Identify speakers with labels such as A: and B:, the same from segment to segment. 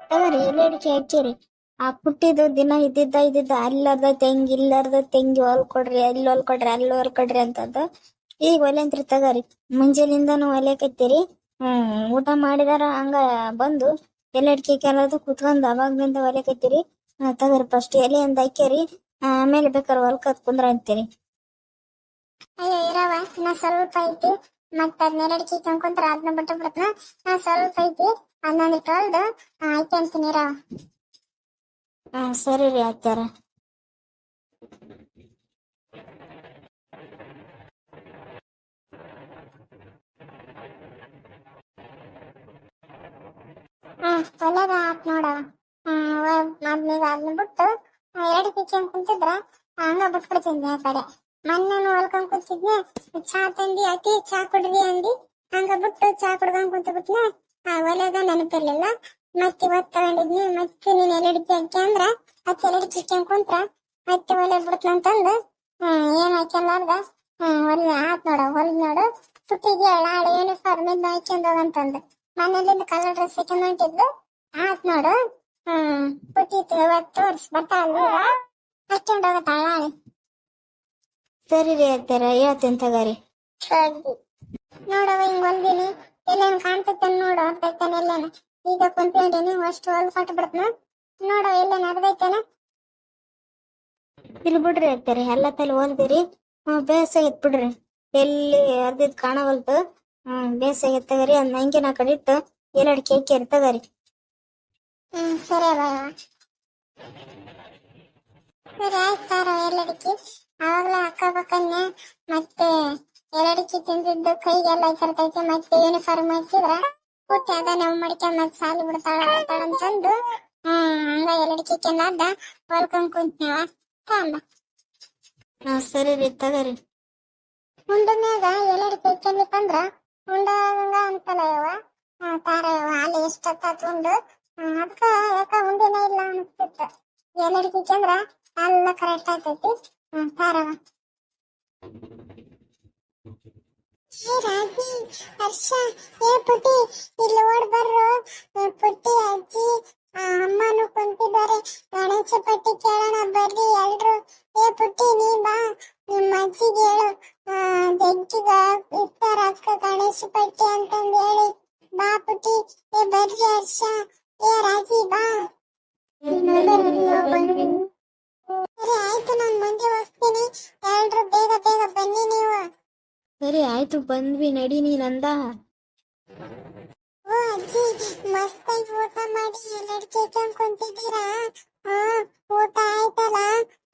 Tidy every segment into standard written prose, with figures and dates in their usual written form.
A: ತಗರಿ ಎಲೆ ಅಡಿಕೆ ಹಚ್ಚಿರಿ. ಆ ಪುಟ್ಟಿದು ದಿನ ಇದ್ದಿದ್ದ ಅಲ್ಲದ ತೆಂಗಿ ಇಲ್ಲದ ತೆಂಗಿ ಹೊಲ್ ಕೊಡ್ರಿ, ಅಲ್ಲಿ ಹೊಲ್ ಕೊಡ್ರಿ, ಅಲ್ಲಿ ಹೊಲ್ ಕೊಡ್ರಿ ಅಂತಂದು ಈಗ ಒಲೆಂತ್ರಿ ತಗರಿ. ಮುಂಜಾನಿಂದನು ಒಲೆ ಕತ್ತೀರಿ. ಊಟ ಮಾಡಿದಾರ ಹಂಗ ಬಂದು ಎಲೆ ಅಡಿಕೆ ಕೆಲದು ಕುತ್ಕೊಂಡ್ ಅವಾಗ್ನಿಂದ ಒಲೆ ಕತ್ತೀರಿ. ತಗರಿ ಫಸ್ಟ್ ಎಲೆ ಅಂದ ಹಾಕ್ಯಾರಿ, ಆಮೇಲೆ ಬೇಕಾದ್ರೆ ಹೊಲ್ಕತ್ ಕುಂದ್ರ ಅಂತೀರಿ.
B: ಅಯ್ಯೋ ಇರವ, ನಾ ಸ್ವಲ್ಪ ಐತಿ ಮತ್ತ ಅದ್ನೆರಡಿಕೆ ಕೊಂಡ್ಕೊಂತಾರ ಅದನ್ನ ಬಿಟ್ಟು ಬಿಡ್ತನ. ನಾ ಸ್ವಲ್ಪ ಐತಿ ಅದನ್ನೊಂದಿಟ್ಟು ಹೊಲ್ದು ಐತಿ ಅಂತೀನಿ ಇರವ.
A: ಸರಿ ರೀ ಅತ್ಯಾರ.
B: ಒಲೆಗ ಆತ್ ನೋಡವ. ಅದನ್ನ ಬಿಟ್ಟು ಎರಡು ಕಿಚನ್ ಕುಂತಿದ್ರ ಹಂಗ ಬಿಟ್ಬಿಡ್ತಿದ್ನಿ ಆ ಕಡೆ. ಮೊನ್ನೆನು ಹೊಲ್ಕೊಂಡ್ ಕುಂತಿದ್ನೆ, ಚಾ ತಂದಿ ಅತಿ ಚಾ ಕುಡ್ರಿ ಅಂದಿ, ಹಂಗ ಬಿಟ್ಟು ಚಾ ಕುಡ್ಕೊಂಡ್ ಕುಂತ ಬಿಟ್ನೆ. ಒಲೆಗ ನೆನಪಿರ್ಲಿಲ್ಲ. ಮತ್ತೆ ಇವತ್ತು ತಗೊಂಡಿದ್ನಿ. ಮತ್ತೆ ನೀನ್ ಎಲೆಡಿಕೆ ಹಾಕಿ ಅಂದ್ರ ಹತ್ತು ಎಲೆಡಿಕೆ ಕುಂತ್ರ ಮತ್ತೆ ಒಲೆ ಬಿಡ್ತಂತಂದು ಏನ್ ಹಾಕ್ಯಲಾರ್ದ ಒಲೆ ಆತ್ ನೋಡ. ಹೊಲ್ದ್ ನೋಡು ಪುಟ್ಟಿಗೆ ಹಾಳೆ ಯೂನಿಫಾರ್ಮ್ ಇದ್ನ ಹಾಕ್ಯಂಡ್ ಹೋಗಂತಂದು ಮನೇಲಿಂದ ಕಲರ್ ಡ್ರೆಸ್ ಹಾಕ್ಯಂಡ್ ಹೊಂಟಿದ್ಲು. ಆತ್ ನೋಡು ಪುಟ್ಟಿ ಇವತ್ತು ತೋರ್ಸ್ ಬರ್ತಾಳ ಹಾಕ್ಯಂಡ್ ಹೋಗತ್ತ ಹಾಳೆ.
A: ಸರಿ ರೀ ಅತ್ಯಾರ, ಹೇಳ್ತೇನೆ ತಗರಿ.
B: ನೋಡವ ಹಿಂಗ್ ಹೊಲ್ದಿನಿ, ಎಲ್ಲೇನ್ ಕಾಣ್ತೈತೆ ನೋಡು ಅಂತೈತೇನೆ. ಎಲ್ಲೇನ ಈಗ ಕುಂತ್ಕೊಂಡಿನಿ, ಅಷ್ಟು ಹೊಲ್ ಕೊಟ್ಟು ಬಿಡ್ತನ. ನೋಡವ ಎಲ್ಲೇನ್ ಅರ್ಧೈತೇನ.
A: ಇಲ್ಲಿ ಬಿಡ್ರಿ ಅತ್ಯಾರ, ಎಲ್ಲ ತಲೆ ಹೊಲ್ದಿರಿ. ಬೇಸಾಗಿತ್ ಬಿಡ್ರಿ, ಎಲ್ಲಿ ಅರ್ದಿದ್ ಕಾಣವಲ್ತು. ಬೇಸಾಗಿತ್ ತಗರಿ. ಅದ್ ನಂಗೆ ಕಡೆ ಇಟ್ಟು ಎಲೆ ಅಡಿಕೆ ಹಾಕ್ಯಾರಿ ತಗರಿ.
B: ಸರಿ ಅವ, ಸರಿ ಆಯ್ತಾರ. ಎಲ್ಲಡಿಕೆ ಅವಾಗ್ಲೇ ಹಾಕಬೇಕನ್ನೆ. ಮತ್ತೆ ಎರಡಿಕೆ ತಿಂದಿದ್ದು ಕೈಗೆಲ್ಲ ತರ್ತೈತಿ. ಮತ್ತೆ ಯೂನಿಫಾರ್ಮ್ ಹಚ್ಚಿದ್ರ ಪುಟ್ಟಿ ಅದ ನಾವು ಮಡಿಕೊಂಡ್ ಮತ್ತೆ ಸಾಲಿ ಬಿಡ್ತಾಳ ಅಂತಂದು ಹಂಗ ಎರಡಿಕೆ ಕೆಂದ ಹೊಲ್ಕೊಂಡ್ ಕುಂತ್ನೇವ ತಾಂಬ.
A: ಸರಿ ರೀ ತಗರಿ.
B: ಉಂಡ ಮ್ಯಾಗ ಎಲ್ಲಡಿಕೆ ಕೆಂದಿತ್ತಂದ್ರ ಉಂಡಂಗ ಅಂತಲ್ಲ ಯವ್ವ ತಾರ ಯವ್ವ. ಅಲ್ಲಿ ಎಷ್ಟೊತ್ತಾತ್ ಉಂಡು, ಅದಕ್ಕ ಯಾಕ ಉಂಡಿನೇ ಇಲ್ಲ ಅನಿಸ್ತಿತ್ತು. ಎಲ್ಲಡಿಕೆ ಕೆಂದ್ರ ಎಲ್ಲ ಕರೆಕ್ಟ್ ಆಯ್ತೈತಿ ತಾರವ. ರಾಜಿ, ಹರ್ಷ, ಏ ಪುಟ್ಟಿ ಇಲ್ಲಿ ಓಡ್ ಬರ್ರು. ಪುಟ್ಟಿ ಅಜ್ಜಿ ಅಮ್ಮನು ಕುಂತಿದ್ದಾರೆ, ಗಣೇಶ ಪಟ್ಟಿ ಕೇಳೋಣ ಬರ್ರಿ ಎಲ್ರು. ಏ ಪುಟ್ಟಿ ನೀ ಬಾ, ನಿಮ್ಮ ಅಜ್ಜಿಗೆ ಹೇಳು ಜಗ್ಗಿಗ ಇರ್ತಾರ ಅಕ್ಕ ಗಣೇಶ ಪಟ್ಟಿ ಅಂತಂದು ಹೇಳಿ. ಬಾ ಪುಟ್ಟಿ. ಏ ಬರ್ರಿ ಹರ್ಷ, ಏ ರಾಜಿ ಬಾ. ಸರಿ ಆಯ್ತು, ನಾನ್ ಮುಂದೆ ಹೋಗ್ತೀನಿ. ಎಲ್ರು ಬೇಗ ಬೇಗ ಬನ್ನಿ ನೀವು.
A: ಸರಿ ಆಯ್ತು, ಬಂದ್ವಿ ನಡಿ ನೀನಂದ.
B: ಓ ಅಜ್ಜಿ, ಮಸ್ತಾಗಿ ಊಟ ಮಾಡಿ ಎಲ್ಲಡಿಕೆ ಕುಂತಿದ್ದೀರಾ? ಊಟ ಆಯ್ತಲ್ಲ.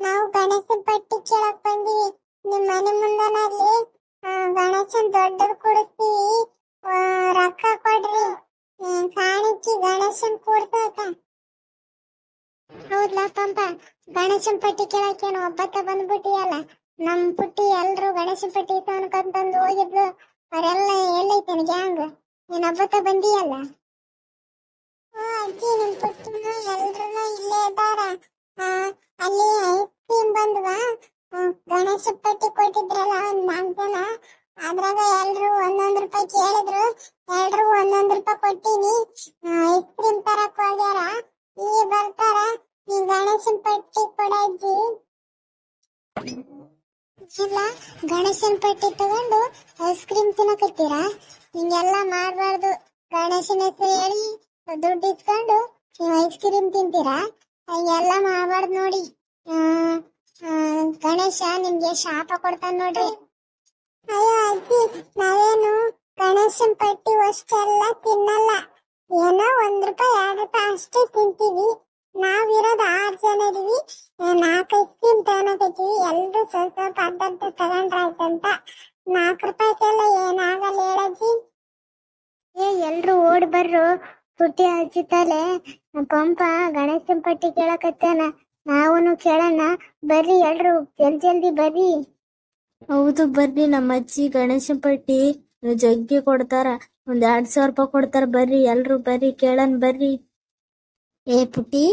B: ನಾವು ಗಣೇಶನ್ ಪಟ್ಟಿ ಕೇಳಕ್ ಬಂದಿವಿ. ನಿಮ್ ಮನೆ ಮುಂದನಲ್ಲಿ ಗಣೇಶನ್ ದೊಡ್ಡದು ಕೊಡಿಸ್ತೀವಿ, ರೊಕ್ಕ ಕೊಡ್ರಿ. ಕಾಣಿಕೆ ಗಣೇಶನ್ ಕೂಡ್ಸಾಕ. ಹೌದ್ಲಾ ಪಂಪ, ಗಣೇಶನ್ ಪಟ್ಟಿ ಕೇಳಕ್ಕೇನು ಒಬ್ಬತ್ತ ಬಂದ್ಬಿಟ್ಟಿಯಲ್ಲ. ನಮ್ ಪುಟ್ಟಿ ಎಲ್ರು ಗಣೇಶನ್ ಪಟ್ಟಿ ತಗೊಂಡ್ಕಂತಂದು ಹೋಗಿದ್ಲು. ಅವರೆಲ್ಲ ಎಲ್ಲೈತೇನೆ ಗ್ಯಾಂಗ್, ನೀನ್ ಹಬ್ಬತ್ತ ಬಂದಿಯಲ್ಲ. ಓ ಅಜ್ಜಿ, ನಿಮ್ ಪುಟ್ಟಿನ ಎಲ್ರು ಇಲ್ಲೇ ಇದ್ದಾರ. ಅಲ್ಲಿ ಐಸ್ ಕ್ರೀಮ್ ಬಂದ್ವಾ, ಗಣೇಶ ಪಟ್ಟಿ ಕೊಟ್ಟಿದ್ರಲ್ಲ ಒಂದ್ 4 ಜನ, ಅದ್ರಾಗ ಎಲ್ರು ಒಂದೊಂದ್ ರೂಪಾಯಿ ಕೇಳಿದ್ರು. ಎಲ್ರು ಒಂದೊಂದ್ ರೂಪಾಯಿ ಕೊಟ್ಟಿನಿ. ಐಸ್ ಕ್ರೀಮ್ ತರಕ್ ಹೋಗ್ಯಾರ, ಈಗ ಬರ್ತಾರ. ನೀ ಗಣೇಶನ್ ಪಟ್ಟಿ ಕೊಡಜ್ಜಿ. ಇಲ್ಲ, ಗಣೇಶನ್ ಪಟ್ಟಿ ತಗೊಂಡು ಐಸ್ ಕ್ರೀಮ್ ತಿನ್ನಕತ್ತೀರಾ? ಹಿಂಗೆಲ್ಲ ಮಾಡ್ಬಾರ್ದು. ಗಣೇಶನ ಹೆಸರು ಹೇಳಿ ದುಡ್ಡು ಇಸ್ಕೊಂಡು ನೀವು ಐಸ್ ಕ್ರೀಮ್ ತಿಂತೀರಾ? ಹಿಂಗೆಲ್ಲ ಮಾಡ್ಬಾರ್ದು ನೋಡಿ. ಗಣೇಶ ನಿಮ್ಗೆ ಶಾಪ ಕೊಡ್ತಾನ ನೋಡ್ರಿ. ಅಯ್ಯೋ ಅಜ್ಜಿ, ನಾವೇನು ಗಣೇಶನ್ ಪಟ್ಟಿ ಅಷ್ಟೆಲ್ಲ ತಿನ್ನಲ್ಲ. ಏನೋ 1 ರೂಪಾಯಿ 2 ರೂಪಾಯಿ ಅಷ್ಟೇ ತಿಂತೀವಿ. ನಾವಿರೋದು 6 ಜನ ಇದೀವಿ, 4 ಐಸ್ ಕ್ರೀಮ್ ತಗೊಳಕತ್ತೀವಿ. ಎಲ್ರು ಸ್ವಲ್ಪ ಅರ್ಧರ್ಧ ತಗೊಂಡ್ರಾಯ್ತಂತ. 4 ರೂಪಾಯಿಗೆಲ್ಲ ಏನಾಗಲ್ಲ ಹೇಳಜ್ಜಿ. ಏ ಎಲ್ರು ಓಡ್ ಬರ್ರು, ಪುಟ್ಟಿ ಅಜ್ಜಿ ತಲೆ ಪಂಪ ಗಣೇಶನ್ ಪಟ್ಟಿ ಕೇಳಕತ್ತೇನ. ನಾವೂನು ಕೇಳೋಣ ಬರ್ರಿ, ಎಲ್ರು ಜಲ್ದಿ ಬರ್ರಿ.
A: ಹೌದು ಬರ್ರಿ, ನಮ್ಮ ಅಜ್ಜಿ ಗಣೇಶನ್ ಪಟ್ಟಿ ಜಗ್ಗಿ ಕೊಡ್ತಾರ. 2,000 ರೂಪಾಯಿ ಕೊಡ್ತಾರ. ಬರ್ರಿ ಎಲ್ರು ಬರ್ರಿ, ಕೇಳನ್ ಬರ್ರಿ. ಏ ಪುಟ್ಟಿ,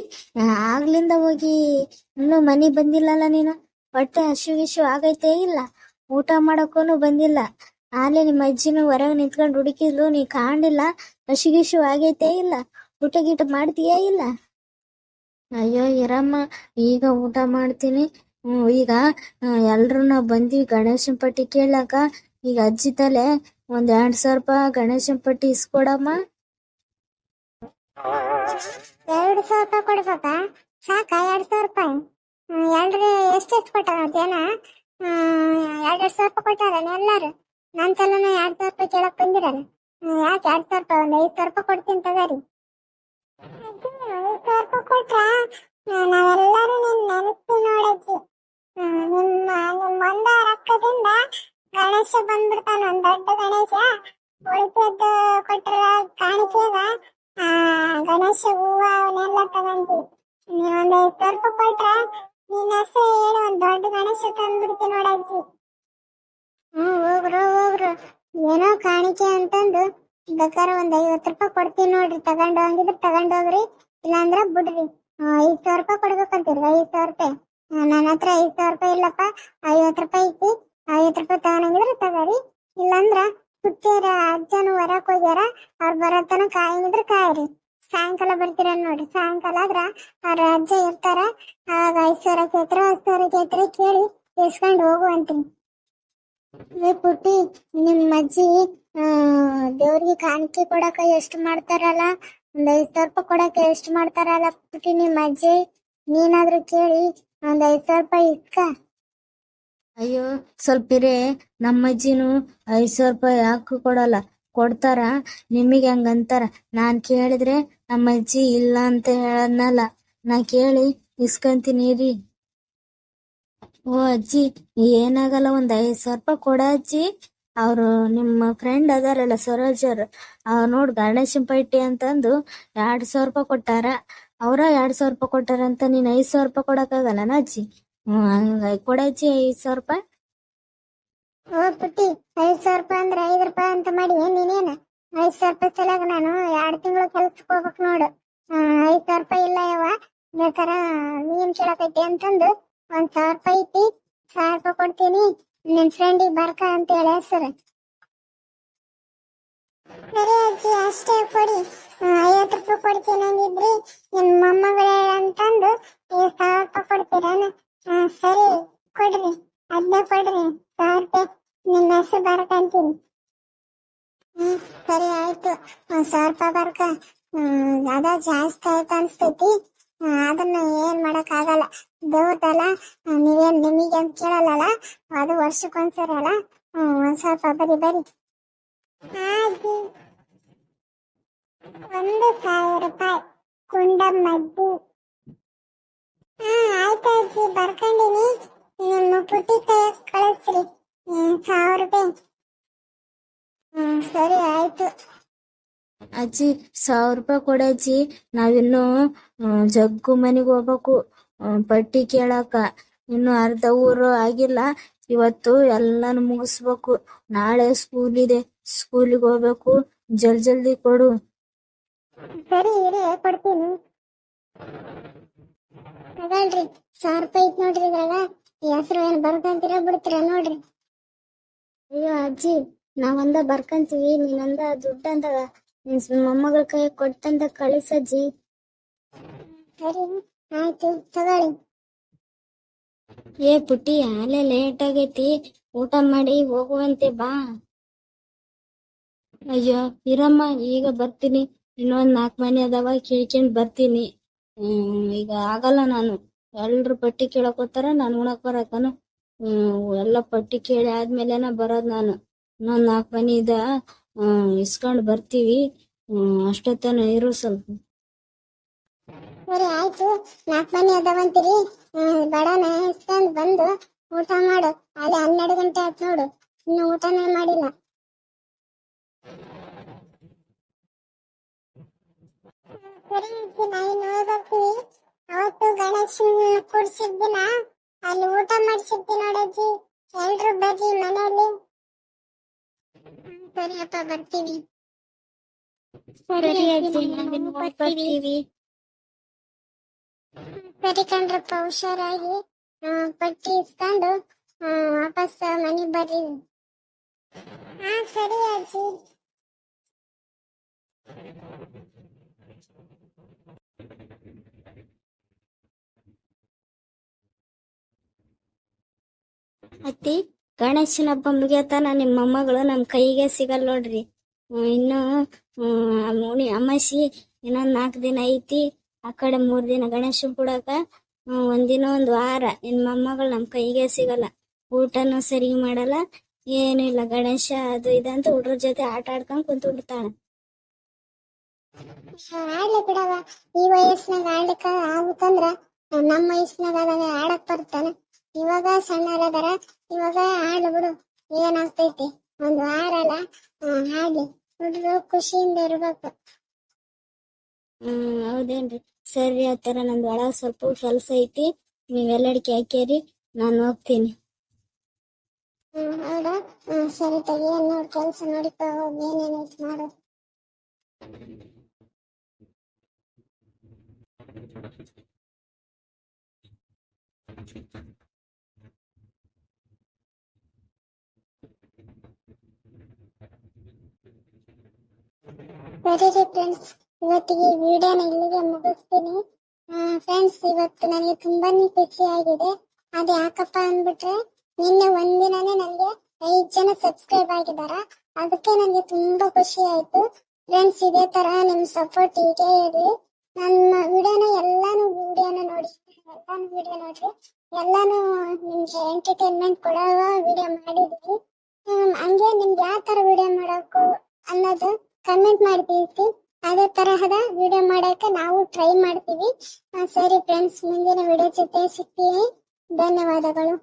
A: ಆಗ್ಲಿಂದ ಹೋಗಿ ಇನ್ನೂ ಮನಿ ಬಂದಿಲ್ಲಲ್ಲ ನೀನು? ಹೊಟ್ಟೆ ಹಸಿವು ಆಗೈತೆ ಇಲ್ಲ? ಊಟ ಮಾಡಕ್ಕೂನು ಬಂದಿಲ್ಲ. ಆಲೆ ನಿಮ್ಮ ಅಜ್ಜಿನೂ ಹೊರಗೆ ನಿಂತ್ಕೊಂಡು ಹುಡುಕಿದ್ಲು, ನೀ ಕಾಣಿಲ್ಲ. ಹಸಿವು ಆಗೈತೆ ಇಲ್ಲ? ಊಟ ಗೀಟ ಮಾಡ್ತೀಯಾ ಇಲ್ಲ? ಅಯ್ಯೋ ಇರಮ್ಮ, ಈಗ ಊಟ ಮಾಡ್ತೀನಿ. ಈಗ ಎಲ್ರು ನಾವು ಬಂದ್ವಿ ಗಣೇಶನ್ ಪಟ್ಟಿ ಕೇಳಾಕ. ಈಗ ಅಜ್ಜಿ ತಲೆ ಒಂದ್ 2,000 ರೂಪಾಯಿ ಗಣೇಶನ್ ಪಟ್ಟಿ ಇಸ್ಕೊಡಮ್ಮ.
B: 2,000 ರೂಪಾಯಿ ಕೊಡ್ಬೇಕಾ? ಸಾಕಾ 2,000 ರೂಪಾಯಿ? ಎಲ್ರು ಎಷ್ಟೆಷ್ಟು ಕೊಟ್ಟಾರ ಜನ? 2,000 ರೂಪಾಯಿ ಕೊಟ್ಟಾರ ಎಲ್ಲಾರು. ನನ್ ಸಲನ 2,000 ರೂಪಾಯಿ ಕೇಳಕ್ ಬಂದಿರಲ್ಲ. ಯಾಕೆ 2,000 ರೂಪಾಯಿ? ಒಂದ್ 5,000 ರೂಪಾಯಿ ಕೊಡ್ತೀನಿ ತಗೋರಿ. 5,000 ರೂಪಾಯಿ ಕೊಟ್ರ ನಾವೆಲ್ಲರೂ ನಿನ್ ನೆನಸ್ತೀವಿ ನೋಡಜ್ಜಿ. ನಿಮ್ಮ ಒಂದ ರೊಕ್ಕದಿಂದ ಗಣೇಶ ಬಂದ್ಬಿಡ್ತಾನ, ಒಂದ್ ದೊಡ್ಡ ಗಣೇಶ. ಉಳಿಪದ್ದು ಕೊಟ್ರ ಕಾಣಿಕೆಗ ಗಣೇಶ ಹೂವ ಅವನ್ನೆಲ್ಲ ತಗೊಂಡಿ. ನೀವೊಂದ್ 5,000 ರೂಪಾಯಿ ಕೊಟ್ರ ನಿನ್ನ ಹೆಸರು ಹೇಳಿ ಒಂದ್ ದೊಡ್ಡ ಗಣೇಶ ತಂದ್ಬಿಡ್ತೀನಿ ನೋಡಜ್ಜಿ. ಹೋಗ್ರು ಏನೋ ಕಾಣಿಕೆ ಅಂತಂದು ಬೇಕಾದ್ರೆ ಒಂದ್ 50 ರೂಪಾಯಿ ಕೊಡ್ತೀನಿ ನೋಡ್ರಿ. ತಗೊಂಡ್ ಹೋಗಿದ್ರೆ ತಗೊಂಡ್ ಹೋಗ್ರಿ, ಇಲ್ಲಾಂದ್ರ ಬಿಡ್ರಿ. 5,000 ರೂಪಾಯಿ ಕೊಡ್ಬೇಕಂತೀರಿ? 5,000 ರೂಪಾಯಿ? ನನ್ನ ಹತ್ರ 5,000 ರೂಪಾಯಿ ಇಲ್ಲಪ್ಪ, 50 ರೂಪಾಯಿ ಐತಿ. 50 ರೂಪಾಯಿ ತಗೊಂಡಿದ್ರೆ ತಗೋರಿ, ಇಲ್ಲಾಂದ್ರ ಹುಟ್ಟಿರ ಅಜ್ಜನು ಹೊರಕ್ ಹೋಗ್ಯಾರ, ಅವ್ರು ಬರೋತನ ಕಾಯಂಗಿದ್ರೆ ಕಾಯ್ರಿ. ಸಾಯಂಕಾಲ ಬರ್ತೀರ ನೋಡ್ರಿ. ಸಾಯಂಕಾಲ ಆದ್ರ ಅವ್ರ ಅಜ್ಜ ಇರ್ತಾರ, ಆಗ 5,000 ಕೇಳ್ತಾರ, 10,000 ಕೇಳ್ತಾರ, ಕೇಳಿ ಇಸ್ಕೊಂಡ್ ಹೋಗುವಂತೀನಿ. ಪುಟ್ಟಿ, ನಿಮ್ಮ ಅಜ್ಜಿ ದೇವ್ರಿಗೆ ಕಾಣಿಕೆ ಕೊಡಕ ಎಷ್ಟು ಮಾಡ್ತಾರಲ್ಲ? ಒಂದ್ 5,000 ರೂಪಾಯಿ ಕೊಡಕ ಎಷ್ಟು ಮಾಡ್ತಾರಲ್ಲ ಪುಟ್ಟಿ ನಿಮ್ಮ ಅಜ್ಜಿ? ನೀನಾದ್ರೂ ಕೇಳಿ ಒಂದ್ 5,000 ರೂಪಾಯಿ ಇಸ್ಕ.
A: ಅಯ್ಯೋ ಸ್ವಲ್ಪ ಇರೇ, ನಮ್ಮ ಅಜ್ಜಿನೂ 5,000 ರೂಪಾಯಿ ಯಾಕೆ ಕೊಡಲ್ಲ? ಕೊಡ್ತಾರ. ನಿಮಗೆ ಹಂಗಂತಾರ. ನಾನ್ ಕೇಳಿದ್ರೆ ನಮ್ಮ ಅಜ್ಜಿ ಇಲ್ಲ ಅಂತ ಹೇಳದ್ನಲ್ಲ, ನಾ ಕೇಳಿ ಇಸ್ಕಂತೀನಿ ರೀ. ಓ ಅಜ್ಜಿ, ಏನಾಗಲ್ಲ, ಒಂದ್ 5,000 ರೂಪಾಯಿ ಕೊಡ ಅಜ್ಜಿ. ಅವ್ರು ನಿಮ್ಮ ಫ್ರೆಂಡ್ ಅದಾರಲ್ಲ ಸರೋಜ್ ಅವ್ರು, ನೋಡ್ ಗಣೇಶನ್ ಪಟ್ಟಿ ಅಂತಂದು 2,000 ರೂಪಾಯಿ ಕೊಟ್ಟಾರ. ಅವ್ರ 2,000 ರೂಪಾಯಿ ಕೊಟ್ಟಾರ ಅಂತ ನೀನ್ 5,000 ರೂಪಾಯಿ ಕೊಡಕ್ಕಾಗಲ್ಲನ ಅಜ್ಜಿ? ಹಂಗ ಕೊಡಜ್ಜಿ 5,000 ರೂಪಾಯಿ.
B: ಓ ಪುಟ್ಟಿ, 5,000 ರೂಪಾಯಿ ಅಂದ್ರೆ 5 ರೂಪಾಯಿ ಅಂತ ಮಾಡಿ ನೀನೇನ? 5,000 ರೂಪಾಯಿ ಸಲಗ ನಾನು 2 ತಿಂಗಳು ಕೆಲ್ಸಕ್ಕೆ ಹೋಗ್ಬೇಕು ನೋಡು. 5,000 ರೂಪಾಯಿ ಇಲ್ಲ ಯವ್ವ, ಬೇಕಾರ ನೀನ್ ಕೇಳಕೈತಿ ಅಂತಂದು 1,000 ರೂಪಾಯಿ ಐತಿ, 1,000 ರೂಪಾಯಿ ಕೊಡ್ತೀನಿ. ನಿನ್ ಫ್ರೆಂಡಿಗೆ ಬರ್ಕ ಅಂತ ಹೇಳಿ ಹೆಸರು. ಸರಿ ಅಜ್ಜಿ, ಅಷ್ಟೇ ಕೊಡಿ. 50 ರೂಪಾಯಿ ಕೊಡ್ತೀನಿ ಅಂದಿದ್ರಿ, ನಿಮ್ ಮೊಮ್ಮಗಳೇ ಅಂತಂದು 1,000 ರೂಪಾಯಿ ಕೊಡ್ತೀರೇನ? ಸರಿ ಕೊಡ್ರಿ, ಅದನ್ನೇ ಕೊಡ್ರಿ 1,000 ರೂಪಾಯಿ. ನಿಮ್ಮ ಹೆಸರು ಬರ್ಕಂತೀನಿ. ಸರಿ ಆಯ್ತು, 1,000 ರೂಪಾಯಿ ಬರ್ಕ. ಅದ ಜಾಸ್ತಿ ಆಯ್ತು ಅನ್ಸ್ತೈತಿ, ಅದನ್ನ ಏನ್ ಮಾಡಕ್ ಆಗಲ್ಲ. ದೇವ್ರದಲ್ಲ, ನೀವೇನ್ ನಿಮಗೆ ಅಂತ ಕೇಳಲ್ಲ, ಅದು ವರ್ಷಕ್ಕೊಂದ್ಸರಿ ಅಲ್ಲ. 1,000 ರೂಪಾಯಿ ಬರಿ ಬರಿ. ಅಜ್ಜಿ, 1,000 ರೂಪಾಯಿ ಕುಂಡಮ್ಮಜ್ಜಿ. ಆಯ್ತು ಅಜ್ಜಿ, ಬರ್ಕೊಂಡಿನಿ. ನಿಮ್ಮ ಪುಟ್ಟಿ ಕೈ ಕಳಿಸ್ರಿ 1,000 ರೂಪಾಯಿ. ಸರಿ ಆಯ್ತು.
A: ಅಜ್ಜಿ 1,000 ರೂಪಾಯಿ ಕೊಡಜ್ಜಿ. ನಾವಿನ್ನು ಜಗ್ಗು ಮನೆಗೆ ಹೋಗ್ಬೇಕು ಪಟ್ಟಿ ಕೇಳಾಕ. ಇನ್ನು ಅರ್ಧ ಊರು ಆಗಿಲ್ಲ. ಇವತ್ತು ಎಲ್ಲಾನು ಮುಗಿಸ್ಬೇಕು. ನಾಳೆ ಸ್ಕೂಲ್ ಇದೆ, ಸ್ಕೂಲಿಗೆ ಹೋಗ್ಬೇಕು. ಜಲ್ದಿ ಕೊಡು.
B: ಸರಿ ಇರಿ, ಕೊಡ್ತೀನಿ. ತಗೊಳ್ರಿ, 1,000 ರೂಪಾಯಿ ಐತ್ ನೋಡ್ರಿ ಇದ್ರಾಗ. ಹೆಸರು ಏನ್ ಬರ್ಕಂತೀರ ಬಿಡ್ತೀರ ನೋಡ್ರಿ.
A: ಅಯ್ಯೋ ಅಜ್ಜಿ, ನಾವಂದ ಬರ್ಕಂತೀವಿ, ನೀನಂದ ದುಡ್ಡಂದ ಮೊಮ್ಮಗಳ ಕೈ ಕೊಟ್ಟಂದ ಕಳಿಸಜ್ಜಿ.
B: ಸರಿ ಆಯ್ತು, ತಗೊಳ್ಳಿ.
A: ಏ ಪುಟ್ಟಿ, ಅಲ್ಲೇ ಲೇಟ್ ಆಗೈತಿ, ಊಟ ಮಾಡಿ ಹೋಗುವಂತೆ ಬಾ. ಅಯ್ಯೋ ಇರಮ್ಮ, ಈಗ ಬರ್ತೀನಿ. ಇನ್ನೊಂದ್ 4 ಮನೆ ಅದಾವ, ಕೇಳ್ಕೊಂಡ್ ಬರ್ತೀನಿ. ಈಗ ಆಗಲ್ಲ, ನಾನು ಎಲ್ರು ಪಟ್ಟಿ ಕೇಳಕ್ ಹೋಗ್ತಾರ, ನಾನು ಉಣಕ್ ಬರಕನ. ಎಲ್ಲ ಪಟ್ಟಿ ಕೇಳಿ ಆದ್ಮೇಲೆನ ಬರೋದ್ ನಾನು. ಇನ್ನೊಂದ್ 4 ಮನೆ ಇದ, ಇಸ್ಕೊಂಡ್ ಬರ್ತೀವಿ. ಅಷ್ಟೊತ್ತನ ಇರು ಸ್ವಲ್ಪ.
B: ಸರಿ ಆಯ್ತು, 4 ಮನೆ ಅದಾವಂತೀರಿ, ಬಡನ ಇಸ್ಕೊಂಡ್ ಬಂದು ಊಟ ಮಾಡು. ಅದೇ 12 ಗಂಟೆ ಆಯ್ತು ನೋಡು, ಇನ್ನು ಊಟನೇ ಮಾಡಿಲ್ಲ. ಸರಿ ಅಜ್ಜಿ, ನಾವಿನ್ನು ಹೋಗ್ತೀವಿ. ಅವತ್ತು ಗಣೇಶನ್ ಕೂಡ್ಸಿದ್ ದಿನ ಅಲ್ಲಿ ಊಟ ಮಾಡ್ಸಿದ್ವಿ ನೋಡಜ್ಜಿ, ಎಲ್ರು ಬರ್ರಿ ಮನೆಯಲ್ಲಿ. ಸರಿ ಅಪ್ಪ, ಬರ್ತೀವಿ.
A: ಸರಿ ಅಜ್ಜಿ, ನಾವಿನ್ನು ಬರ್ತೀವಿ.
B: ಸರಿ ಕಣ್ರಪ್ಪ, ಹುಷಾರಾಗಿ ಪಟ್ಟಿ ಇಸ್ಕೊಂಡು ವಾಪಸ್ ಮನೆಗ್ ಬರ್ರಿ. ಸರಿ ಅಜ್ಜಿ.
A: ಅತ್ತಿ, ಗಣೇಶನ ಹಬ್ಬ ಮುಗಿಯತನ ನಿಮ್ಮ ಮೊಮ್ಮಗಳು ನಮ್ಮ ಕೈಗೆ ಸಿಗಲ್ಲ ನೋಡ್ರಿ. ಇನ್ನು ಅಮಾಸಿ ಇನ್ನೊಂದ್ 4 ದಿನ ಐತಿ. ಆ ಕಡೆ 3 ದಿನ ಗಣೇಶ ಬಿಡಕ. ಒಂದಿನ 1 ವಾರ ನಿನ್ ಮೊಮ್ಮಗಳು ನಮ್ಮ ಕೈಗೆ ಸಿಗಲ್ಲ. ಊಟನೂ ಸರಿ ಮಾಡಲ್ಲ, ಏನೂ ಇಲ್ಲ. ಗಣೇಶ ಅದು ಇದಂತ ಹುಡ್ರ ಜೊತೆ ಆಟ ಆಡ್ಕೊಂಡ್ ಕುಂತು ಬಿಡ್ತಾಳ.
B: ಆಡ್ಲಿ ಬಿಡವ, ಈ ವಯಸ್ಸಿನಾಗ ಆಡ್ಲಿಕ್ಕ ಆಗುತ್ತಂದ್ರ ನಮ್ಮ ವಯಸ್ಸಿನಾಗ ಅದಾಗ ಆಡಕ್ ಬರ್ತಾನ. ಇವಾಗ ಸಣ್ಣರದಾರ, ಇವಾಗ ಆಡ್ಲಿ ಬಿಡು, ಏನಾಗ್ತೈತಿ. 1 ವಾರ ಅಲ್ಲ, ಆಡ್ಲಿ. ಹುಡುಗರು ಖುಷಿಯಿಂದ ಇರ್ಬೇಕು.
A: ಹೌದೇನ್ರಿ? ಸರಿ, ಆತರ ನಂದು ಒಳಗ ಸ್ವಲ್ಪ ಕೆಲಸ ಐತಿ. ನೀವೆಲ್ಲಡಿಕೆ ಹಾಕ್ಯಾರಿ, ನಾನು ಹೋಗ್ತೀನಿ.
B: ಹೌದಾ? ಸರಿ ತಗಿ, ನೋಡ್ ಕೆಲ್ಸ ನೋಡಿಕೊ, ಏನೇನೈತಿ ಮಾಡು. ಸರಿ ರೀ ಫ್ರೆಂಡ್ಸ್, ಇವತ್ತಿಗೆ ಈ ವಿಡಿಯೋನ ಇಲ್ಲಿಗೆ ಮುಗಿಸ್ತೀನಿ. ಫ್ರೆಂಡ್ಸ್, ಇವತ್ತು ನನಗೆ ತುಂಬಾನೇ ಖುಷಿ ಆಗಿದೆ. ಅದು ಯಾಕಪ್ಪ ಅಂದ್ಬಿಟ್ರೆ, ನಿನ್ನೆ ಒಂದಿನಾನೇ ನನಗೆ 5 ಜನ ಸಬ್ಸ್ಕ್ರೈಬ್ ಆಗಿದಾರ. ಅದಕ್ಕೆ ನನಗೆ ತುಂಬಾ ಖುಷಿ ಆಯ್ತು. ಫ್ರೆಂಡ್ಸ್, ಇದೇ ತರ ನಿಮ್ ಸಪೋರ್ಟ್ ಹೀಗೆ ಇರ್ಲಿ. ನನ್ನ ವಿಡಿಯೋ ನೋಡ್ರಿ, ಎಲ್ಲಾನು ನಿಮ್ಗೆ ಎಂಟರ್ಟೈನ್ಮೆಂಟ್ ಕೊಡೋ ವಿಡಿಯೋ ಮಾಡಿದೀವಿ. ಹಂಗೆ ನಿಮ್ಗೆ ಯಾವ ತರ ವಿಡಿಯೋ ಮಾಡಬೇಕು ಅನ್ನೋದು ಕಮೆಂಟ್ ಮಾಡಿ ತಿಳಿಸಿ. ಅದೇ ತರಹದ ವಿಡಿಯೋ ಮಾಡಕ್ಕೆ ನಾವು ಟ್ರೈ ಮಾಡ್ತೀವಿ. ಸರಿ ಫ್ರೆಂಡ್ಸ್, ಮುಂದಿನ ವಿಡಿಯೋ ಜೊತೆ ಸಿಗ್ತೀನಿ. ಧನ್ಯವಾದಗಳು.